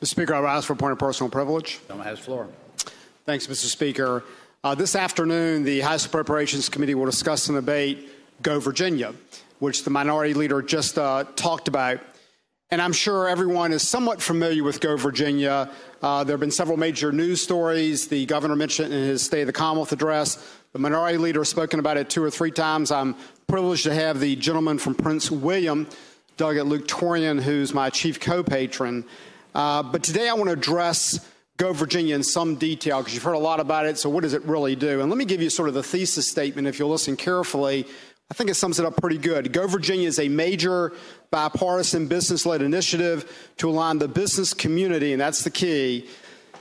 Mr. Speaker, I rise for a point of personal privilege. Gentleman has the floor. Thanks, Mr. Speaker. This afternoon, the House Appropriations Committee will discuss and debate GOVirginia, which the minority leader just talked about. And I'm sure everyone is somewhat familiar with GOVirginia. There have been several major news stories. The governor mentioned it in his State of the Commonwealth address. The minority leader has spoken about it 2 or 3 times. I'm privileged to have the gentleman from Prince William, Delegate Luke Torian, who's my chief co-patron. But today I want to address GOVirginia in some detail because you've heard a lot about it, so what does it really do? And let me give you sort of the thesis statement. If you'll listen carefully, I think it sums it up pretty good. GOVirginia is a major bipartisan business-led initiative to align the business community, and that's the key,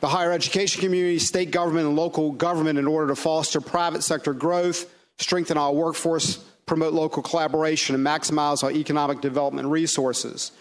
the higher education community, state government, and local government in order to foster private sector growth, strengthen our workforce, promote local collaboration, and maximize our economic development resources.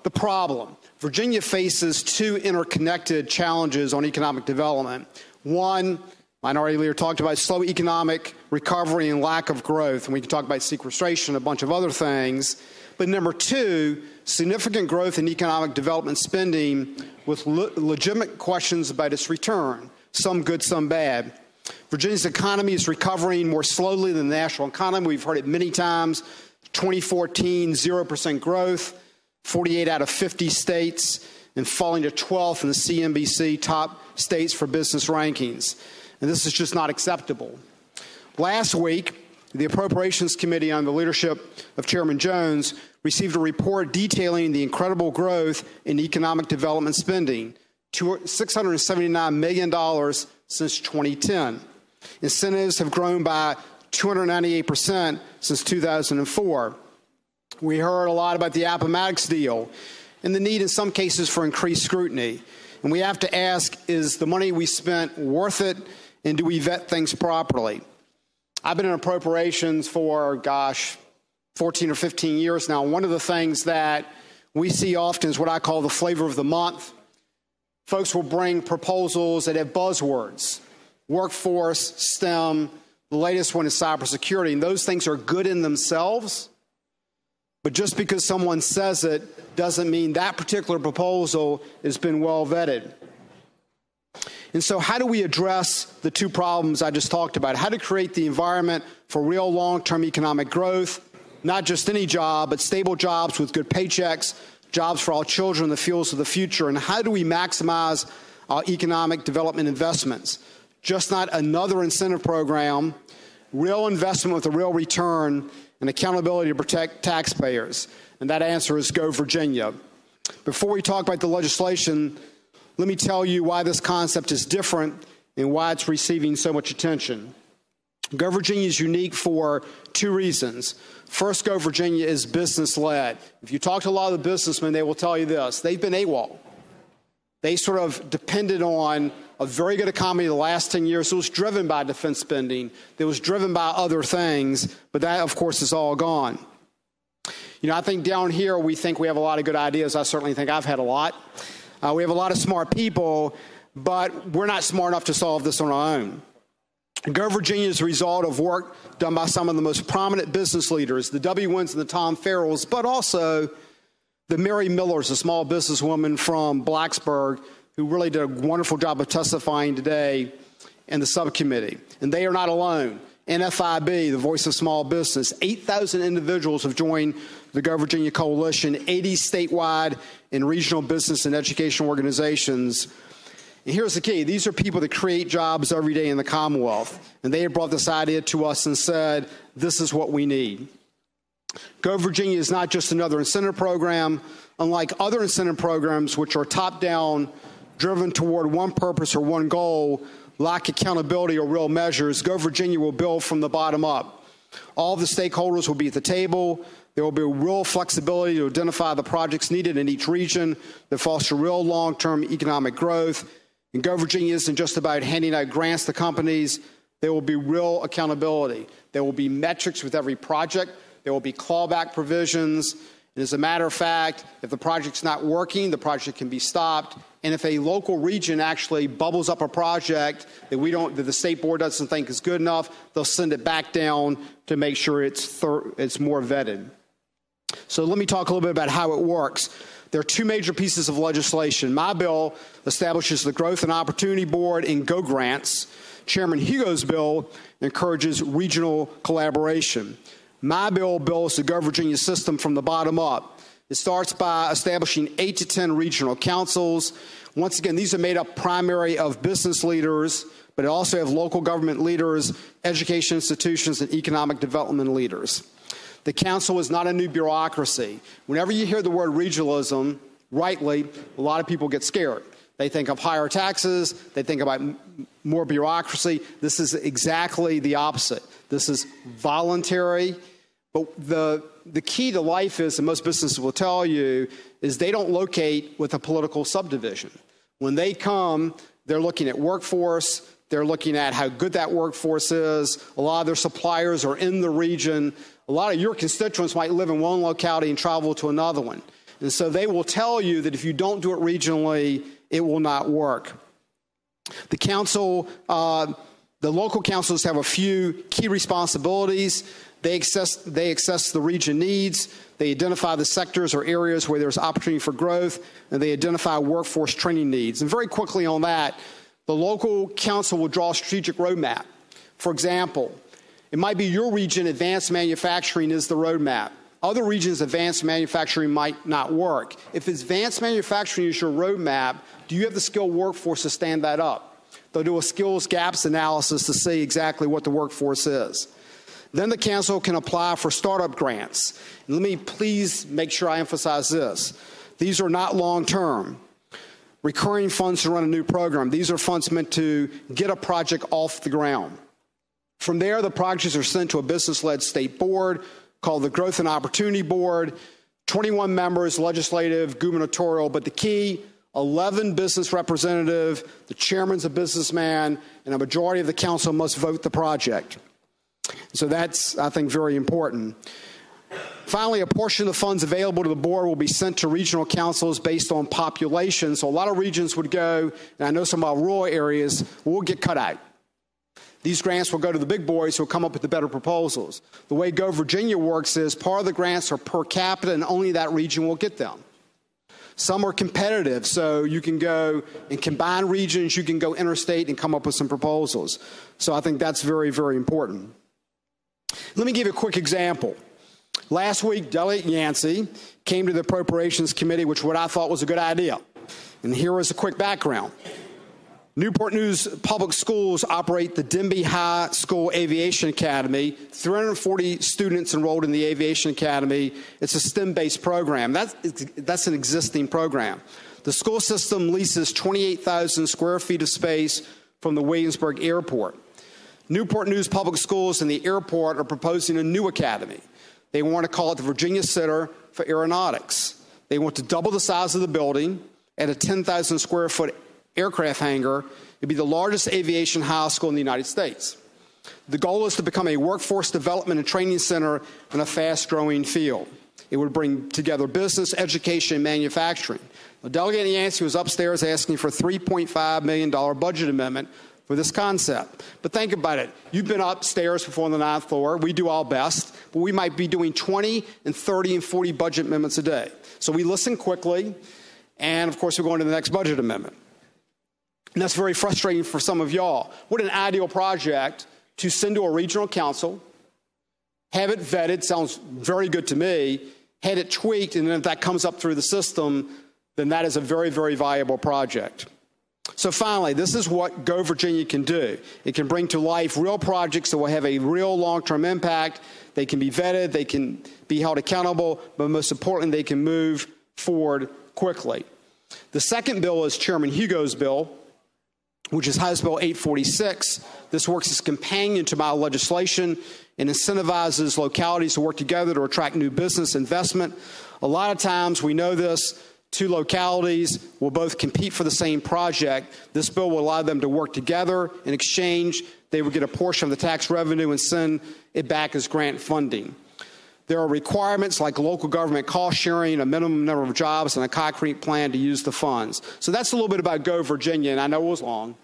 The problem. Virginia faces 2 interconnected challenges on economic development. One, minority leader talked about slow economic recovery and lack of growth, and we can talk about sequestration, a bunch of other things. But number 2, significant growth in economic development spending with legitimate questions about its return, some good, some bad. Virginia's economy is recovering more slowly than the national economy. We've heard it many times. 2014, 0% growth. 48 out of 50 states, and falling to 12th in the CNBC top states for business rankings. And this is just not acceptable. Last week, the Appropriations Committee, under the leadership of Chairman Jones, received a report detailing the incredible growth in economic development spending, $679 million since 2010. Incentives have grown by 298% since 2004. We heard a lot about the Appomattox deal and the need in some cases for increased scrutiny. And we have to ask, is the money we spent worth it, and do we vet things properly? I've been in appropriations for, 14 or 15 years now. One of the things that we see often is what I call the flavor of the month. Folks will bring proposals that have buzzwords, workforce, STEM, the latest one is cybersecurity, and those things are good in themselves. But just because someone says it doesn't mean that particular proposal has been well vetted. And so how do we address the 2 problems I just talked about? How to create the environment for real long-term economic growth, not just any job, but stable jobs with good paychecks, jobs for all children, the fuels of the future, and how do we maximize our economic development investments? Just not another incentive program, real investment with a real return, and accountability to protect taxpayers. And that answer is GOVirginia. Before we talk about the legislation, let me tell you why this concept is different and why it's receiving so much attention. GOVirginia is unique for 2 reasons. First, GOVirginia is business-led. If you talk to a lot of the businessmen, they will tell you this. They've been AWOL. They sort of depended on a very good economy the last 10 years. It was driven by defense spending. It was driven by other things, but that, of course, is all gone. You know, I think down here we think we have a lot of good ideas. I certainly think I've had a lot. We have a lot of smart people, but we're not smart enough to solve this on our own. GOVirginia is a result of work done by some of the most prominent business leaders, the W. Wins and the Tom Farrells, but also the Mary Millers, a small businesswoman from Blacksburg, who really did a wonderful job of testifying today in the subcommittee. And they are not alone. NFIB, the voice of small business, 8,000 individuals have joined the GOVirginia Coalition, 80 statewide and regional business and education organizations. And here's the key. These are people that create jobs every day in the Commonwealth. And they have brought this idea to us and said, this is what we need. GOVirginia is not just another incentive program. Unlike other incentive programs, which are top-down, driven toward one purpose or one goal, lack accountability or real measures, GOVirginia will build from the bottom up. All the stakeholders will be at the table. There will be real flexibility to identify the projects needed in each region that foster real long-term economic growth. And GOVirginia isn't just about handing out grants to companies. There will be real accountability. There will be metrics with every project. There will be clawback provisions. And as a matter of fact, if the project's not working, the project can be stopped. And if a local region actually bubbles up a project that the state board doesn't think is good enough, they'll send it back down to make sure it's more vetted. So let me talk a little bit about how it works. There are two major pieces of legislation. My bill establishes the Growth and Opportunity Board and Go Grants. Chairman Hugo's bill encourages regional collaboration. My bill builds the GOVirginia system from the bottom up. It starts by establishing 8 to 10 regional councils. Once again, these are made up primarily of business leaders, but it also have local government leaders, education institutions, and economic development leaders. The council is not a new bureaucracy. Whenever you hear the word regionalism, rightly, a lot of people get scared. They think of higher taxes. They think about more bureaucracy. This is exactly the opposite. This is voluntary. But the key to life is, and most businesses will tell you, is they don't locate with a political subdivision. When they come, they're looking at workforce. They're looking at how good that workforce is. A lot of their suppliers are in the region. A lot of your constituents might live in one locality and travel to another one. And so they will tell you that if you don't do it regionally, it will not work. The council, the local councils have a few key responsibilities. They assess the region needs. They identify the sectors or areas where there's opportunity for growth, and they identify workforce training needs. And very quickly on that, the local council will draw a strategic roadmap. For example, it might be your region, advanced manufacturing is the roadmap. Other regions, advanced manufacturing might not work. If advanced manufacturing is your roadmap, do you have the skilled workforce to stand that up? They'll do a skills gaps analysis to see exactly what the workforce is. Then the council can apply for startup grants. And let me please make sure I emphasize this. These are not long-term. Recurring funds to run a new program. These are funds meant to get a project off the ground. From there, the projects are sent to a business-led state board called the Growth and Opportunity Board, 21 members, legislative, gubernatorial, but the key, 11 business representatives, the chairman's a businessman, and a majority of the council must vote the project. So that's, I think, very important. Finally, a portion of the funds available to the board will be sent to regional councils based on population. So a lot of regions would go, and I know some of our rural areas will get cut out. These grants will go to the big boys who will come up with the better proposals. The way GOVirginia works is part of the grants are per capita and only that region will get them. Some are competitive, so you can go and combine regions, you can go interstate and come up with some proposals. So I think that's very, very important. Let me give you a quick example. Last week, Delegate Yancey came to the Appropriations Committee, which what I thought was a good idea. And here is a quick background. Newport News Public Schools operate the Denby High School Aviation Academy. 340 students enrolled in the Aviation Academy. It's a STEM-based program. That's an existing program. The school system leases 28,000 square feet of space from the Williamsburg Airport. Newport News Public Schools and the airport are proposing a new academy. They want to call it the Virginia Center for Aeronautics. They want to double the size of the building, add a 10,000 square foot aircraft hangar. It'd be the largest aviation high school in the United States. The goal is to become a workforce development and training center in a fast-growing field. It would bring together business, education, and manufacturing. Well, Delegate Yancey was upstairs asking for a $3.5 million budget amendment for this concept. But think about it. You've been upstairs before on the 9th floor. We do our best, but we might be doing 20 and 30 and 40 budget amendments a day. So we listen quickly, and of course we're going to the next budget amendment. And that's very frustrating for some of y'all. What an ideal project to send to a regional council, have it vetted, sounds very good to me, had it tweaked, and then if that comes up through the system, then that is a very, very viable project. So finally, this is what GOVirginia can do. It can bring to life real projects that will have a real long-term impact. They can be vetted, they can be held accountable, but most importantly, they can move forward quickly. The second bill is Chairman Hugo's bill, which is House Bill 846. This works as a companion to my legislation and incentivizes localities to work together to attract new business investment. A lot of times, we know this, two localities will both compete for the same project. This bill will allow them to work together. In exchange, they will get a portion of the tax revenue and send it back as grant funding. There are requirements like local government cost sharing, a minimum number of jobs, and a concrete plan to use the funds. So that's a little bit about GOVirginia, and I know it was long.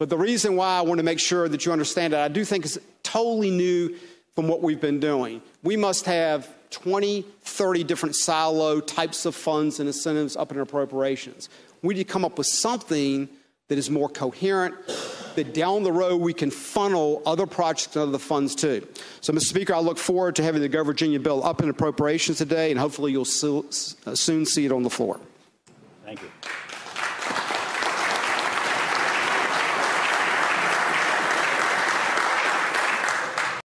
But the reason why I want to make sure that you understand it, I do think it's totally new from what we've been doing. We must have 20, 30 different silo types of funds and incentives up in appropriations. We need to come up with something that is more coherent, that down the road we can funnel other projects and other funds to. So, Mr. Speaker, I look forward to having the GOVirginia bill up in appropriations today, and hopefully you'll soon see it on the floor. Thank you.